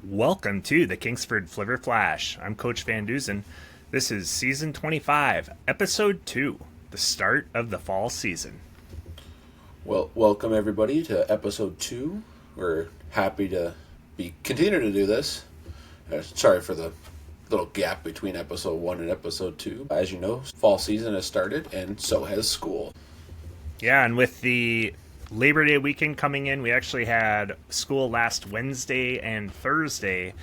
Welcome to the Kingsford Flivver Flash. I'm Coach Van Duzen. This is Season 25, Episode 2, the start of the fall season. Well, welcome everybody to Episode 2. We're happy to continue to do this. Sorry for the little gap between Episode 1 and Episode 2. As you know, fall season has started, and so has school. Yeah, and with the Labor Day weekend coming in, we actually had school last Wednesday and Thursday,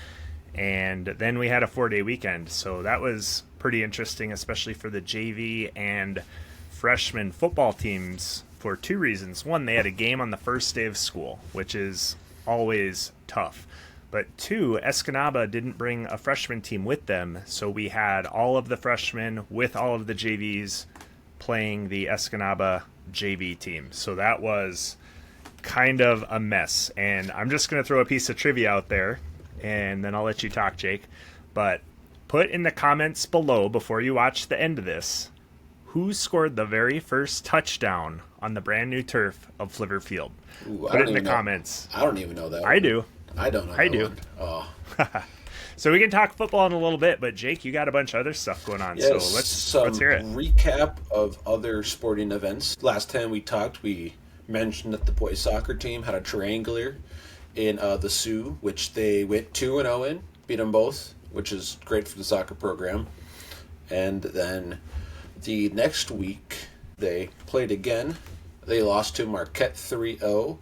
and then we had a 4-day weekend. So that was pretty interesting, especially for the JV and freshman football teams for two reasons. One, they had a game on the first day of school, which is always tough. But two, Escanaba didn't bring a freshman team with them, so we had all of the freshmen with all of the JVs playing the Escanaba JV team. So that was kind of a mess. And I'm just going to throw a piece of trivia out there, and then I'll let you talk, Jake. But put in the comments below, before you watch the end of this, who scored the very first touchdown on the brand new turf of Flivver Field. Put it in the comments. I don't even know that one. I do. I don't know I that do. one. Oh. So we can talk football in a little bit, but Jake, you got a bunch of other stuff going on, Yes, so let's hear it. Recap of other sporting events. Last time we talked, we mentioned that the boys soccer team had a triangular in the Sioux, which they went 2-0 in, beat them both, which is great for the soccer program. And then the next week, they played again. They lost to Marquette 3-0,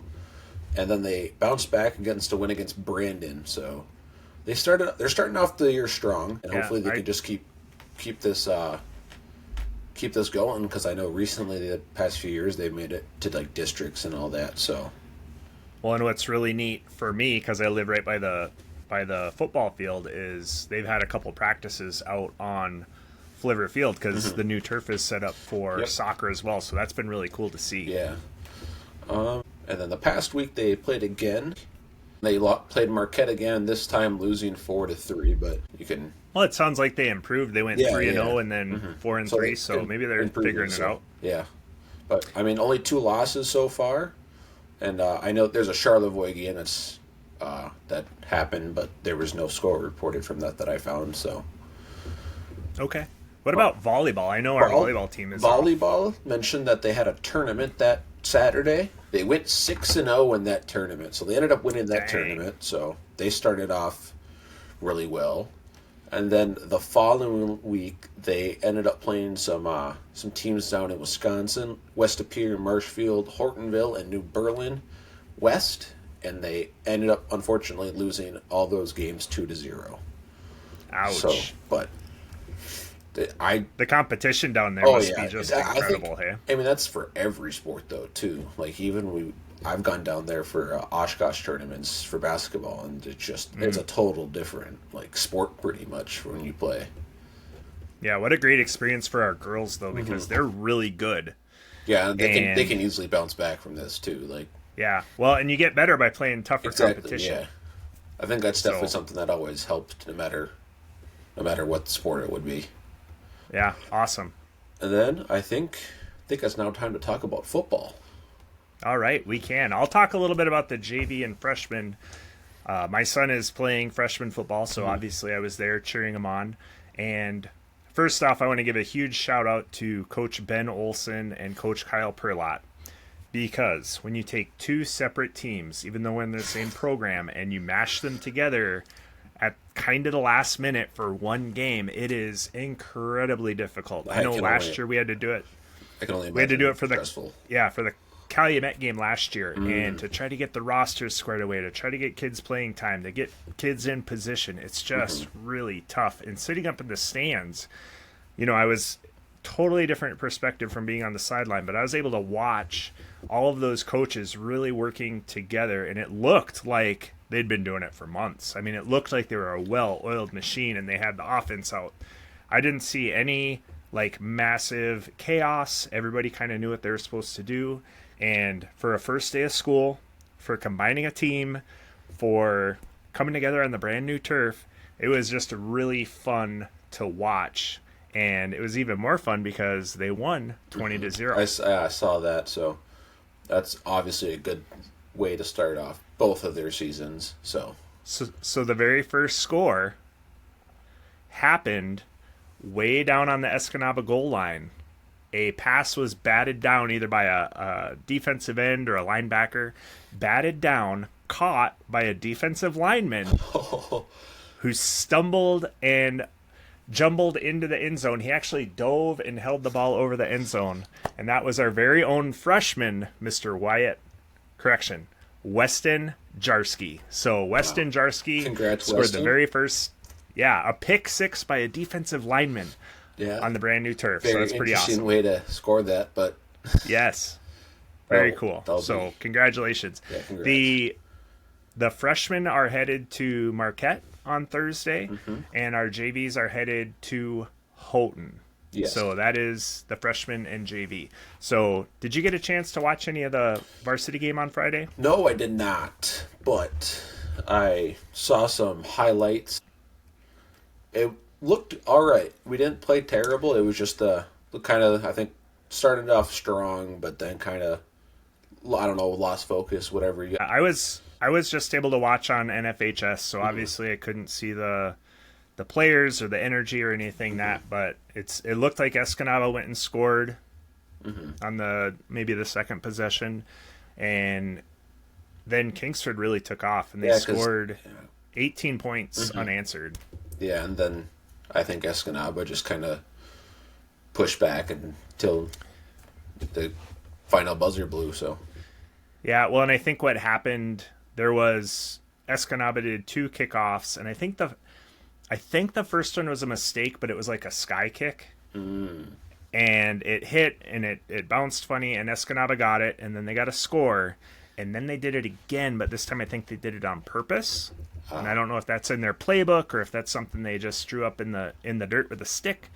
and then they bounced back against a win against Brandon. So they're starting off the year strong, and hopefully they can just keep this going, because I know recently, the past few years, they've made it to like districts and all that. So, well, and what's really neat for me, because I live right by the football field, is they've had a couple practices out on Flivver Field, because the new turf is set up for soccer as well. So that's been really cool to see. Yeah. And then the past week they played again. They played Marquette again, this time losing 4-3. But you can. Well, it sounds like they improved. They went 3-0 and then 4-3. So maybe they're figuring it out. Yeah, but I mean, only 2 losses so far, and I know there's a Charlevoix game that happened, but there was no score reported from that I found. So. Okay. What about volleyball? I know our volleyball team is volleyball. Mentioned that they had a tournament that Saturday. They went 6-0 in that tournament, so they ended up winning that tournament. So they started off really well, and then the following week they ended up playing some teams down in Wisconsin: West Appear, Marshfield, Hortonville, and New Berlin West, and they ended up unfortunately losing all those games 2-0. Ouch! So, but. The competition down there must be just incredible. I mean, that's for every sport though too. Like I've gone down there for Oshkosh tournaments for basketball, and it's a total different sport pretty much when you play. Yeah, what a great experience for our girls though, because they're really good. Yeah, they can easily bounce back from this too. Yeah, well, and you get better by playing tougher competition. Yeah, I think that's definitely something that always helped, no matter what sport it would be. Yeah, awesome. And then I think it's now time to talk about football. All right, we can. I'll talk a little bit about the JV and freshman. My son is playing freshman football, so obviously I was there cheering him on. And first off, I want to give a huge shout out to Coach Ben Olson and Coach Kyle Perlott, because when you take two separate teams, even though we're in the same program, and you mash them together at kind of the last minute for one game, it is incredibly difficult. I know last year we had to do it. I can only imagine. We had to do it for stressful. for the Calumet game last year, and to try to get the rosters squared away, to try to get kids playing time, to get kids in position. It's just really tough. And sitting up in the stands, I was totally different perspective from being on the sideline, but I was able to watch all of those coaches really working together, and it looked like they'd been doing it for months. I mean, it looked like they were a well-oiled machine, and they had the offense out. I didn't see any massive chaos. Everybody kind of knew what they were supposed to do. And for a first day of school, for combining a team, for coming together on the brand new turf, it was just really fun to watch. And it was even more fun because they won 20-0. I saw that, so that's obviously a good way to start off both of their seasons. So So the very first score happened way down on the Escanaba goal line. A pass was batted down either by a defensive end or a linebacker, batted down, caught by a defensive lineman who stumbled and jumbled into the end zone. He actually dove and held the ball over the end zone. And that was our very own freshman, Mr. Weston Jarski. So Weston Jarski Congrats, scored Weston. the very first, a pick six by a defensive lineman on the brand new turf. Very so that's pretty interesting awesome. way to score that, but Yes. Very Oh, cool. that'll So be- congratulations. Yeah, congrats. The freshmen are headed to Marquette on Thursday, and our JVs are headed to Houghton. Yes. So that is the freshman and JV. So did you get a chance to watch any of the varsity game on Friday? No, I did not, but I saw some highlights. It looked all right. We didn't play terrible. It was just kind of, I think, started off strong, but then kind of, I don't know, lost focus, whatever. I was just able to watch on NFHS, so obviously I couldn't see the players or the energy or anything but it looked like Escanaba went and scored on maybe the second possession, and then Kingsford really took off and they scored 18 points unanswered. Yeah, and then I think Escanaba just kind of pushed back until the final buzzer blew. So Yeah, well, and I think what happened, there was Escanaba did 2 kickoffs, and I think the first one was a mistake, but it was like a sky kick. And it hit, and it bounced funny, and Escanaba got it, and then they got a score, and then they did it again, but this time I think they did it on purpose. And I don't know if that's in their playbook or if that's something they just drew up in the dirt with a stick.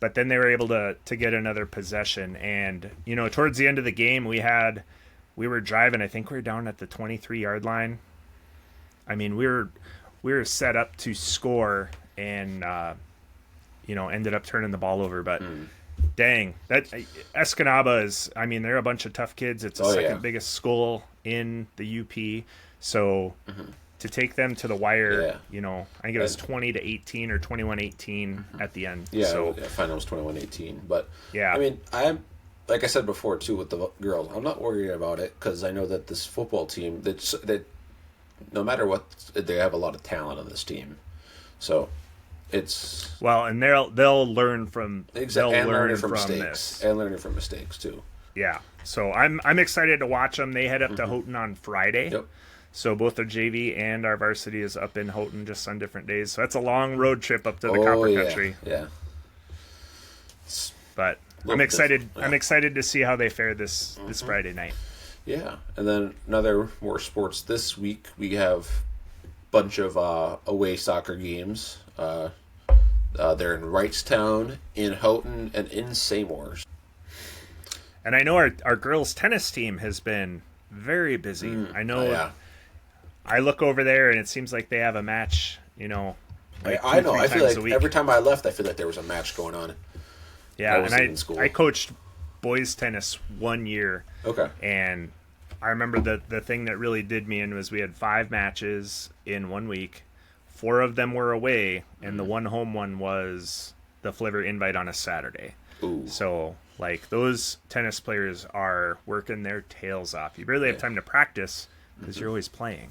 But then they were able to get another possession, and towards the end of the game we were driving. I think we were down at the 23-yard line. I mean, we were set up to score, and ended up turning the ball over. But dang, that Escanaba is. I mean, they're a bunch of tough kids. It's the second biggest school in the UP. So to take them to the wire, I think it was 20-18 or 21-18 at the end. yeah, So final was 21-18. But yeah, I mean, like I said before too with the girls, I'm not worried about it because I know that this football team that no matter what, they have a lot of talent on this team. So it's and they'll learn from exactly they'll learn from mistakes this. and learning from mistakes too. Yeah, so I'm excited to watch them. They head up to Houghton on Friday. Yep. So both our JV and our varsity is up in Houghton just on different days. So that's a long road trip up to the Copper Country. Yeah. But I'm excited. I'm excited to see how they fare this Friday night. Yeah, and then another more sports this week. We have a bunch of away soccer games. They're in Wrightstown, in Houghton, and in Seymour. And I know our girls tennis team has been very busy. I know. I look over there and it seems like they have a match. Like I know. 2-3 I feel times a like week. every time I left, I feel like there was a match going on. Yeah, was in school. I coached boys tennis 1 year. Okay. And I remember the thing that really did me in was we had 5 matches in 1 week. 4 of them were away, and the one home one was the Flivver invite on a Saturday. Ooh. So, like, those tennis players are working their tails off. You barely have time to practice because you're always playing.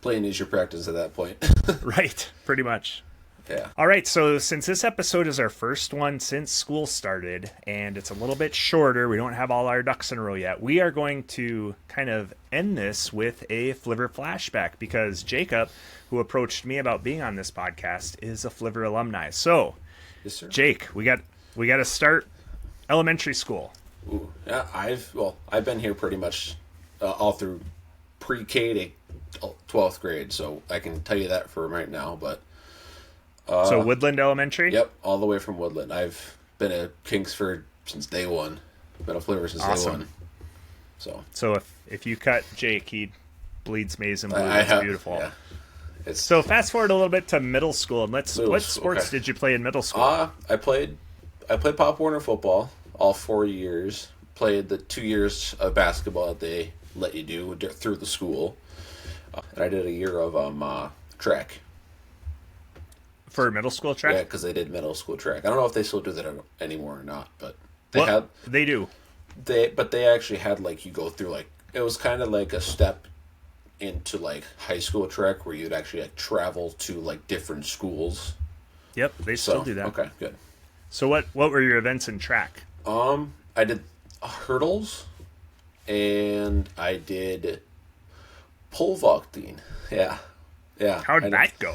Playing is your practice at that point. Right, pretty much. Yeah. All right, so since this episode is our first one since school started, and it's a little bit shorter, we don't have all our ducks in a row yet, we are going to kind of end this with a Flivver flashback, because Jacob, who approached me about being on this podcast, is a Flivver alumni. So, Yes, sir. Jake, we got to start elementary school. Ooh. Yeah, I've been here pretty much all through pre-K to 12th grade, so I can tell you that for right now, but So Woodland Elementary? yep, all the way from Woodland. I've been at Kingsford since day one. Been a Flivver since Awesome. day one. So if you cut Jake, he bleeds maize and blue. I That's have, beautiful. Yeah. It's So fast forward a little bit to middle school, and what school, sports okay. did you play in middle school? I played Pop Warner football all 4 years. Played the 2 years of basketball that they let you do through the school. And I did a year of track. For middle school track? Yeah, because they did middle school track. I don't know if they still do that anymore or not, but they do. They actually had like you go through like it was kind of like a step into like high school track where you'd actually like travel to like different schools. Yep, they still do that. Okay, good. So what were your events in track? I did hurdles, and I did pole vaulting. Yeah. How did that go?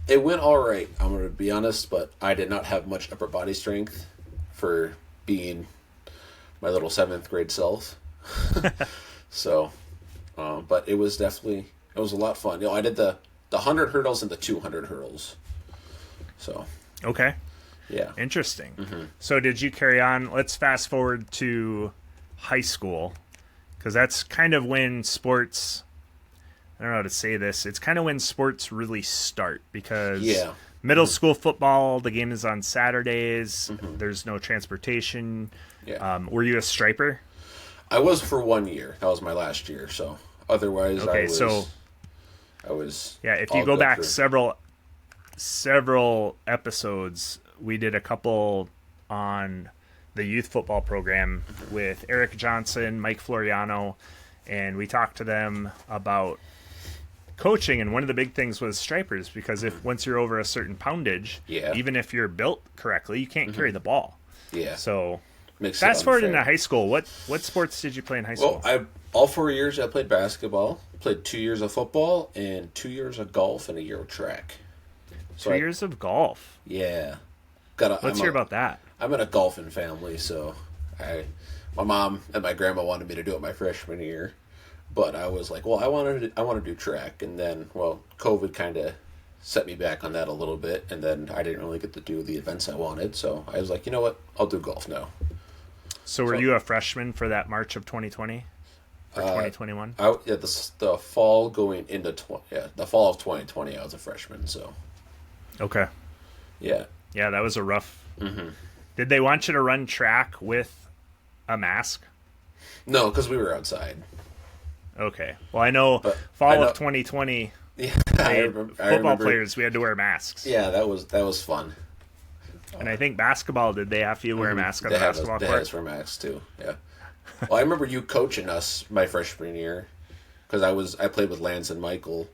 It went all right. I'm going to be honest, but I did not have much upper body strength for being my little 7th grade self. So, but it was definitely a lot of fun. I did the 100 hurdles and the 200 hurdles. So. Okay. Yeah. Interesting. Mm-hmm. So did you carry on? Let's fast forward to high school, because that's kind of when sports, I don't know how to say this, it's kind of when sports really start, because middle school football, the game is on Saturdays. There's no transportation. Yeah. Were you a striper? I was for 1 year. That was my last year. So otherwise, okay, I was. Yeah, if you go back several episodes, we did a couple on the youth football program with Eric Johnson, Mike Floriano, and we talked to them about coaching, and one of the big things was stripers, because once you're over a certain poundage, even if you're built correctly, you can't carry the ball. Yeah. So fast forward into high school. What sports did you play in high school? Well, all 4 years I played basketball, played 2 years of football, and 2 years of golf, and a year of track. So 2 years of golf. Yeah. Let's hear about that. I'm in a golfing family, so my mom and my grandma wanted me to do it my freshman year, but I was like, well, I want to do track, and then COVID kind of set me back on that a little bit, and then I didn't really get to do the events I wanted, so I was like, you know what, I'll do golf now. So were you a freshman for that March of 2020 or 2021? The fall going into the fall of 2020, I was a freshman, so. Okay. Yeah. Yeah, that was a rough. Mm-hmm. Did they want you to run track with a mask? No, because we were outside. Okay. Well, I know fall of 2020. Yeah, football players, we had to wear masks. Yeah, that was fun. And I think basketball, did they have you wear a mask on the basketball court? They had us wear masks too. Yeah. Well, I remember you coaching us my freshman year, because I played with Lance and Michael.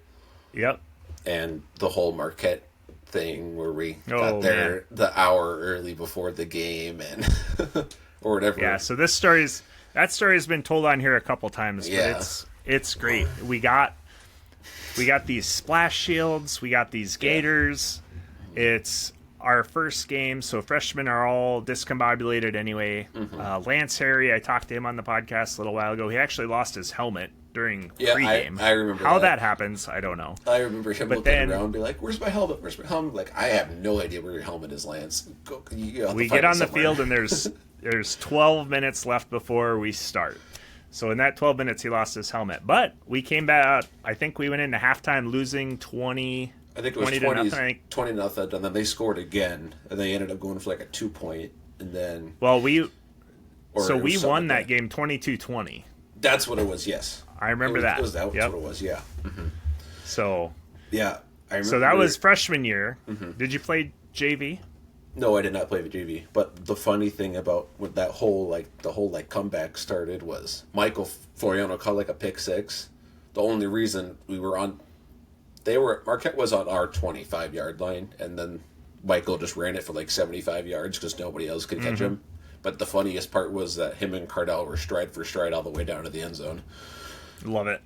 Yep. And the whole Marquette thing where we got there the hour early before the game and or whatever. Yeah, so that story's been told on here a couple times, but it's great. We got these splash shields, we got these gaiters. It's our first game, so freshmen are all discombobulated anyway. Lance Harry, I talked to him on the podcast a little while ago. He actually lost his helmet during pregame. I remember how that happens. I don't know. I remember him looking around and be like, "Where's my helmet? Where's my helmet?" Like, I have no idea where your helmet is, Lance. We get on the field and there's 12 minutes left before we start. So in that 12 minutes, he lost his helmet. But we came back. I think we went into halftime losing 20. I think it was 20-0, and then they scored again, and they ended up going for like a 2-point, and then. Well, we won that game 22-20. That's what it was. Yes. I remember that. That's what it was, yeah. Mm-hmm. So. Yeah, I remember. So that was freshman year. Mm-hmm. Did you play JV? No, I did not play the JV. But the funny thing about when the whole comeback started was Michael Floriano caught like a pick six. The only reason we were on, Marquette was on our 25-yard line, and then Michael just ran it for like 75 yards because nobody else could catch him. But the funniest part was that him and Cardell were stride for stride all the way down to the end zone. Love it.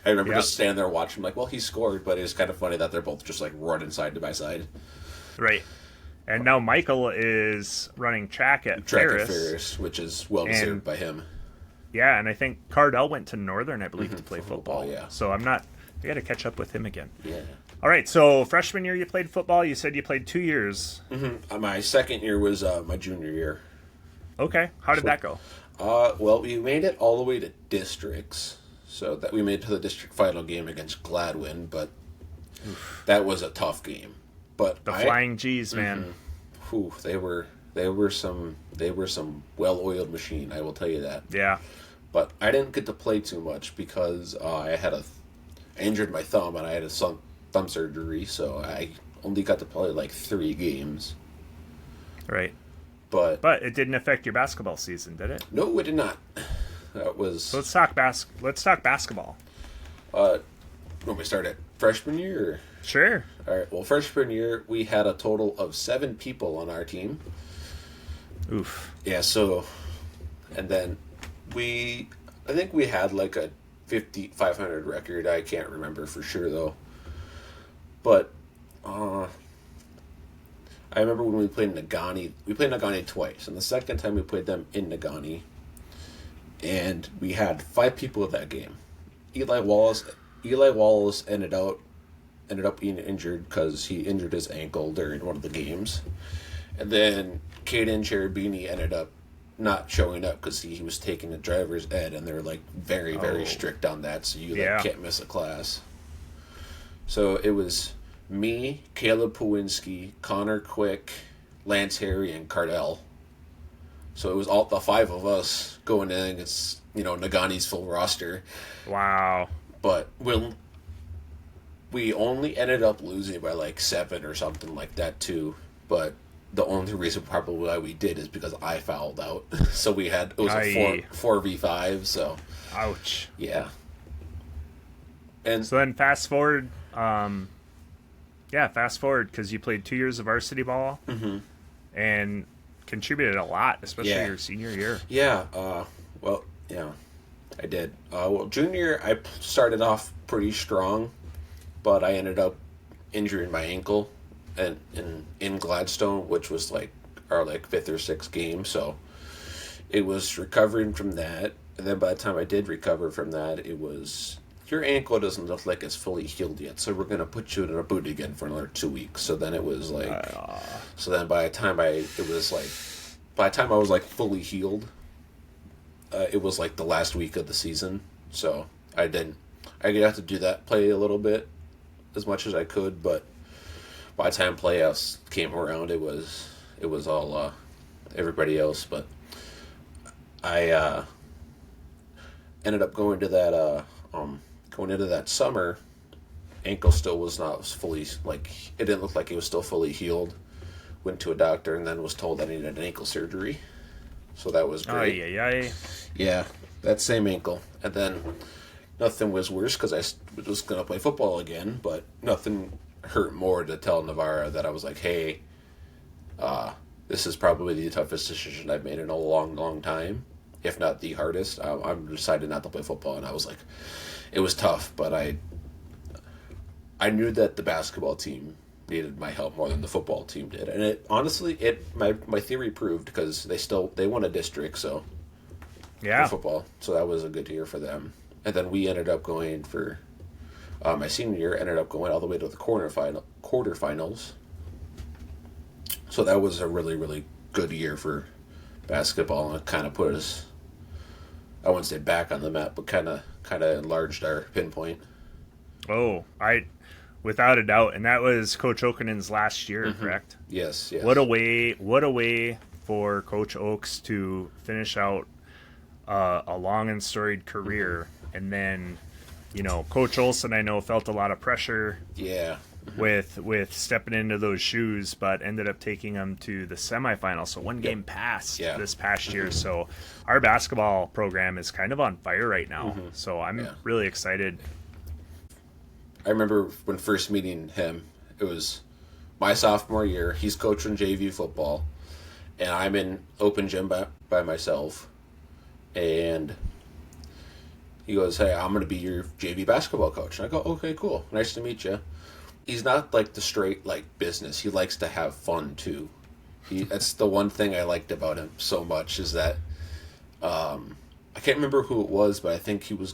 I remember just standing there watching, like, well, he scored, but it was kind of funny that they're both just like running side by side. Right. And now Michael is running track at Ferris, which is well deserved by him. Yeah, and I think Cardell went to Northern, I believe, to play football. Yeah. So I got to catch up with him again. Yeah. All right, so freshman year you played football. You said you played 2 years. Mm-hmm. My second year was my junior year. Okay. How did that go? Well, we made it all the way to districts. So that we made it to the district final game against Gladwin, but that was a tough game. But the Flying G's, man. They were some well-oiled machine, I will tell you that. Yeah. But I didn't get to play too much because I injured my thumb and I had to thumb surgery, so I only got to play like 3 games. Right. But But it didn't affect your basketball season, did it? no, it did not. That So was let's talk basketball. when we started freshman year. Sure. All right. Well, freshman year we had a total of 7 people on our team. Oof. Yeah. So, and then I think we had like a 500 record. I can't remember for sure though. But I remember when we played Nagani. We played Nagani twice, and the second time we played them in Nagani, and we had 5 people at that game. Eli Wallace ended up being injured because he injured his ankle during one of the games, and then Caden Cherubini ended up not showing up because he was taking the driver's ed, and they're like very strict on that, so you can't miss a class. So it was me, Caleb Pawinski, Connor Quick, Lance Harry, and Cardell. So it was all the 5 of us going in against, Nagani's full roster. Wow. But we only ended up losing by like 7 or something like that too. But the only reason probably why we did is because I fouled out. So it was a 4v5, so. Ouch. Yeah. And so then fast forward, because you played 2 years of varsity ball and contributed a lot, especially your senior year. Yeah. I did. Junior, I started off pretty strong, but I ended up injuring my ankle in Gladstone, which was like our 5th or 6th game. So it was recovering from that. And then by the time I did recover from that, it was, your ankle doesn't look like it's fully healed yet, so we're going to put you in a boot again for another 2 weeks. So then it was like, so then by the time I was like fully healed, it was like the last week of the season. So I got to do that, play a little bit as much as I could, but by the time playoffs came around, it was all everybody else. But I ended up going into that summer, ankle still was not fully, like, it didn't look like it was still fully healed. Went to a doctor and then was told I needed an ankle surgery. So that was great. Yeah, that same ankle. And then nothing was worse because I was going to play football again, but nothing hurt more to tell Navarra that I was like, hey, this is probably the toughest decision I've made in a long, long time, if not the hardest. I'm decided not to play football, and I was like, it was tough, but I knew that the basketball team needed my help more than the football team did, and my theory proved because they won a district, so for football, so that was a good year for them. And then we ended up going for my senior year, ended up going all the way to the quarterfinals. So that was a really, really good year for basketball, and it kind of put us, I wouldn't say back on the map, but kind of enlarged our pinpoint. Without a doubt, and that was Coach Okenen's last year, correct? Yes. What a way for Coach Oaks to finish out a long and storied career, and then, Coach Olson, I know, felt a lot of pressure. Yeah. With stepping into those shoes, but ended up taking them to the semifinal. So one game passed this past year. So our basketball program is kind of on fire right now. So I'm really excited. I remember when first meeting him, it was my sophomore year. He's coaching JV football, and I'm in open gym by myself. And he goes, hey, I'm going to be your JV basketball coach. And I go, okay, cool. Nice to meet you. He's not like the straight business. He likes to have fun too. That's the one thing I liked about him so much, is that I can't remember who it was, but I think he was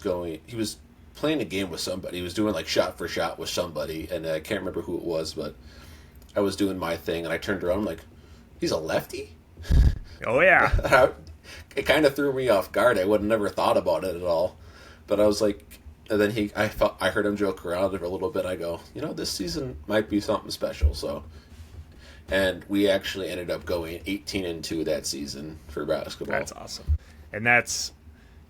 playing a game with somebody. He was doing shot for shot with somebody, and I can't remember who it was, but I was doing my thing, and I turned around, I'm like, he's a lefty? Oh yeah. It kind of threw me off guard. I would have never thought about it at all, but I was like. And then I heard him joke around for a little bit. I go, this season might be something special. So, and we actually ended up going 18-2 that season for basketball. That's awesome, and that's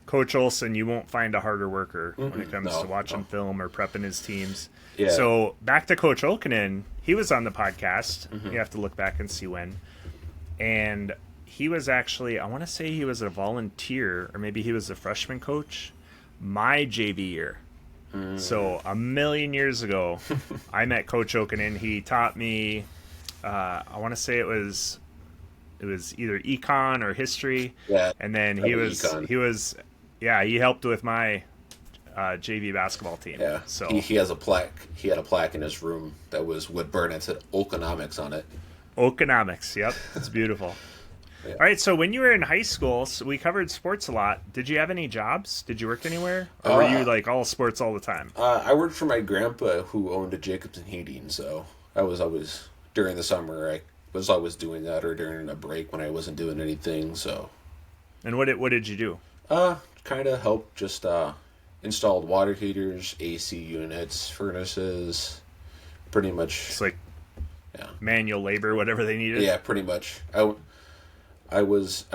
Coach Olson, you won't find a harder worker when it comes No, to watching no. film or prepping his teams. Yeah. So back to Coach Okinen, he was on the podcast. You have to look back and see when. And he was actually, I want to say he was a volunteer, or maybe he was a freshman coach, my JV year. So a million years ago, I met Coach Okinen. He taught me, I want to say it was either econ or history. Yeah. And then he helped with my JV basketball team. Yeah. So He has a plaque. He had a plaque in his room that was wood burn and said Okonomics on it. Okonomics, yep, it's beautiful. Yeah. All right, so when you were in high school, so we covered sports a lot. Did you have any jobs? Did you work anywhere, or were you like all sports all the time? I worked for my grandpa who owned a Jacobson Heating, so I was always during the summer. I was always doing that, or during a break when I wasn't doing anything. So, And what did you do? kind of helped just installed water heaters, AC units, furnaces, pretty much. It's like Yeah. manual labor, whatever they needed. Yeah, pretty much. I was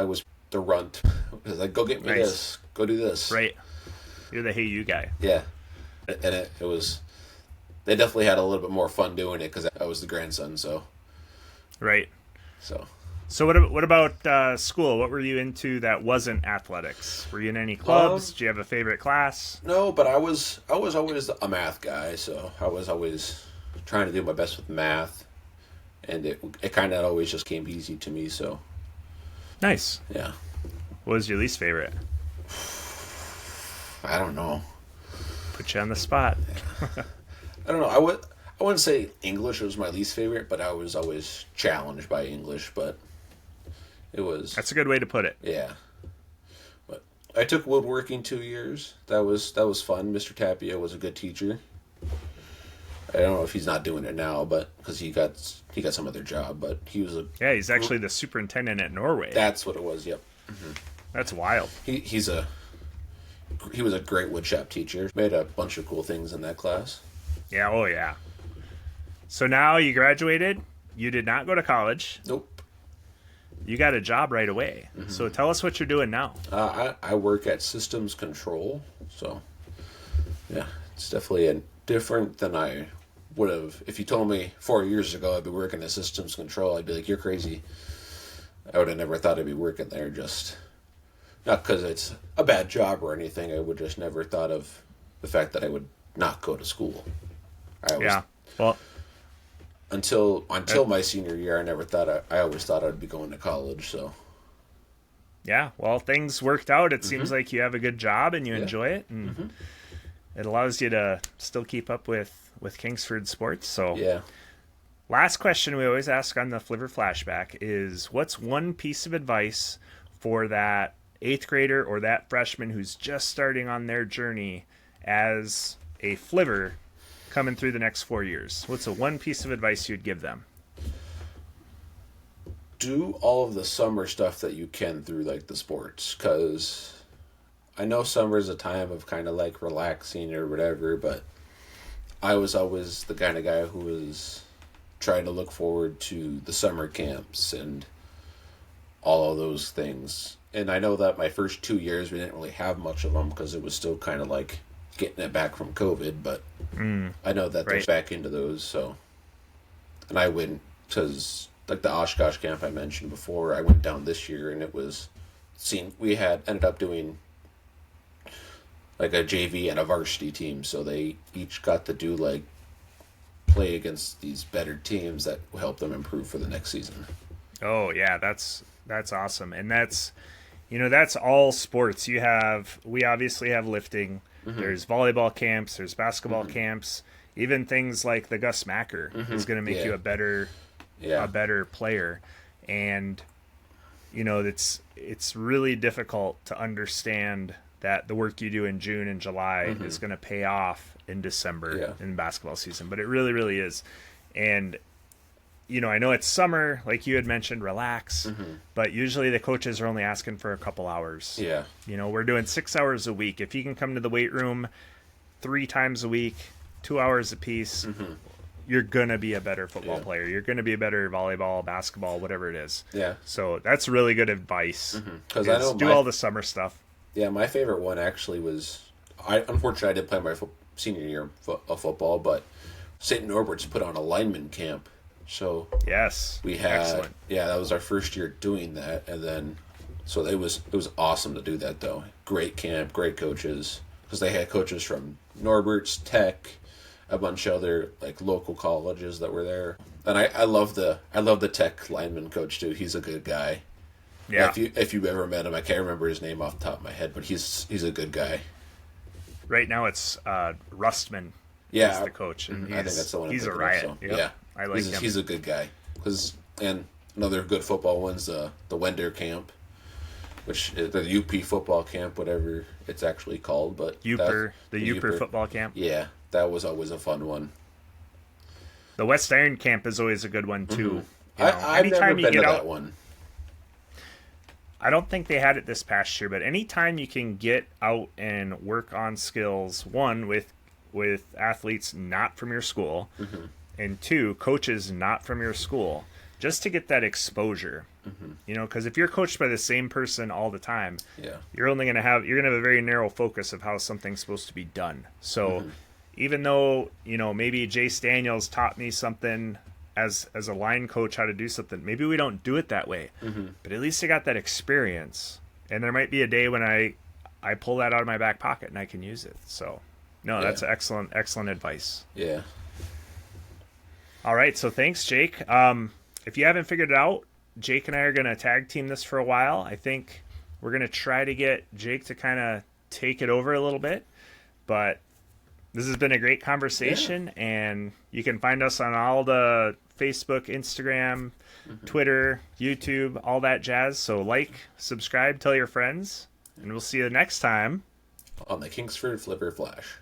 the runt. It was like, go get me Nice. this, go do this. Right. You're the hey you guy. Yeah, and it was. They definitely had a little bit more fun doing it because I was the grandson. So Right. so So what about school? What were you into that wasn't athletics? Were you in any clubs? Did you have a favorite class? no, but I was always a math guy. So I was always trying to do my best with math, and it kind of always just came easy to me. So Nice. yeah, What was your least favorite? I don't know. Put you on the spot. I don't know. I wouldn't say English was my least favorite, but I was always challenged by English. But it was That's a good way to put it. yeah. But I took woodworking 2 years. That was fun. Mr. Tapia was a good teacher. I don't know if he's not doing it now, but because he got some other job, but he was Yeah, he's actually the superintendent at Norway. that's what it was. Yep. That's wild. He was a great woodshop teacher. Made a bunch of cool things in that class. Yeah, oh yeah. So now you graduated. You did not go to college. Nope. You got a job right away. So tell us what you're doing now. I work at systems control, so yeah, it's definitely different than I would have. If you told me 4 years ago I'd be working at systems control, I'd be like, you're crazy. I would have never thought I'd be working there. Just not because it's a bad job or anything. I would just never thought of the fact that I would not go to school. Yeah. Well, Until my senior year, I never thought I always thought I'd be going to college. So yeah. Well, things worked out. It seems like you have a good job and you Yeah. enjoy it, and it allows you to still keep up with Kingsford sports. So yeah. last question we always ask on the Flivver Flashback is, what's one piece of advice for that 8th grader or that freshman who's just starting on their journey as a Flivver coming through the next 4 years? What's the one piece of advice you'd give them? Do all of the summer stuff that you can through like the sports, because I know summer is a time of kind of like relaxing or whatever, but I was always the kind of guy who was trying to look forward to the summer camps and all of those things. And I know that my first 2 years we didn't really have much of them because it was still kind of like getting it back from COVID, but I know that there's back into those. So, and I went because like the Oshkosh camp I mentioned before, I went down this year, and it was we had ended up doing like a JV and a varsity team, so they each got to do like play against these better teams that will help them improve for the next season. Oh yeah, that's awesome. And that's that's all sports. We obviously have lifting. There's volleyball camps, there's basketball camps, even things like the Gus Macker is going to make you a better player. And it's really difficult to understand that the work you do in June and July is going to pay off in December in basketball season, but it really, really is. And I know it's summer, like you had mentioned, relax, but usually the coaches are only asking for a couple hours. Yeah. We're doing 6 hours a week. If you can come to the weight room 3 times a week, 2 hours a piece, you're going to be a better football player. You're going to be a better volleyball, basketball, whatever it is. Yeah. So that's really good advice. Because I know do all the summer stuff. Yeah, my favorite one actually was. Unfortunately, I did play my senior year of football, but St. Norbert's put on a lineman camp. So Yes. we had, Excellent. yeah, that was our first year doing that, and then so it was awesome to do that though. Great camp, great coaches, because they had coaches from Norbert's, Tech, a bunch of other like local colleges that were there, and I love the Tech lineman coach too. He's a good guy. Yeah. If you've ever met him, I can't remember his name off the top of my head, but he's a good guy. Right now it's Rustman. Yeah, Is the coach, and I think that's the one. He's a I'm riot. thinking of, so, Yep. yeah, I like him. He's a good guy. And another good football one's the Wender camp, which is the UP football camp, whatever it's actually called. But the Uper football camp. Yeah, that was always a fun one. The West Iron camp is always a good one too. Mm-hmm. I've never been to that one. I don't think they had it this past year, but anytime you can get out and work on skills, one with athletes not from your school, Mm-hmm. and two, coaches not from your school, just to get that exposure. Mm-hmm. You know, because if you're coached by the same person all the time, Yeah. you're gonna have a very narrow focus of how something's supposed to be done. So even though, you know, maybe Jace Daniels taught me something as a line coach how to do something, maybe we don't do it that way, but at least I got that experience, and there might be a day when I pull that out of my back pocket and I can use it. So no, that's excellent advice. Yeah. All right, so thanks, Jake. If you haven't figured it out, Jake and I are going to tag team this for a while. I think we're going to try to get Jake to kind of take it over a little bit, but this has been a great conversation, and you can find us on all the Facebook, Instagram, Twitter, YouTube, all that jazz. So like, subscribe, tell your friends, and we'll see you next time On the Kingsford Flivver Flash.